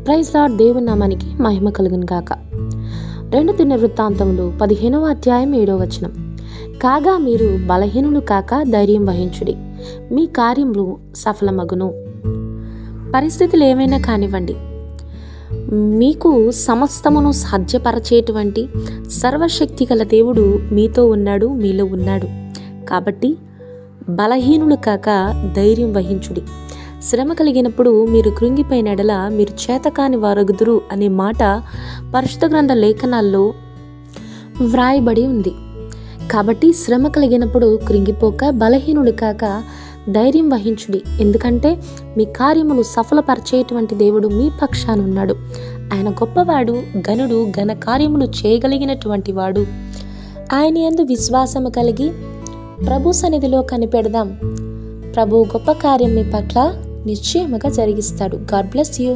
Praise lord. దేవుని నామానికి మహిమ కలుగును గాక. 2 దినవృత్తాంతములు 15వ అధ్యాయం 7వ వచనం. కాగా మీరు బలహీనులు కాక ధైర్యం వహించుడి, మీ కార్యములు సఫలమగును. పరిస్థితులు ఏమైనా కానివ్వండి, మీకు సమస్తమును సాధ్యపరచేటువంటి సర్వశక్తి గల దేవుడు మీతో ఉన్నాడు, మీలో ఉన్నాడు. కాబట్టి బలహీనులు కాక ధైర్యం వహించుడి. శ్రమ కలిగినప్పుడు మీరు కృంగిపోయిన ఎడల మీరు చేతకాని వారగుదురు అనే మాట పరిశుద్ధ గ్రంథ లేఖనాల్లో వ్రాయబడి ఉంది. కాబట్టి శ్రమ కలిగినప్పుడు కృంగిపోక బలహీనులు కాక ధైర్యం వహించుడి. ఎందుకంటే మీ కార్యములు సఫలపరిచేటువంటి దేవుడు మీ పక్షాన ఉన్నాడు. ఆయన గొప్పవాడు, ఘనుడు, ఘన కార్యములు చేయగలిగినటువంటి వాడు. ఆయన యందు విశ్వాసము కలిగి ప్రభు సన్నిధిలో కనిపెడదాం. ప్రభు గొప్ప కార్యం మీ పట్ల నిశ్చయముగా జరిగిస్తాడు. God bless you.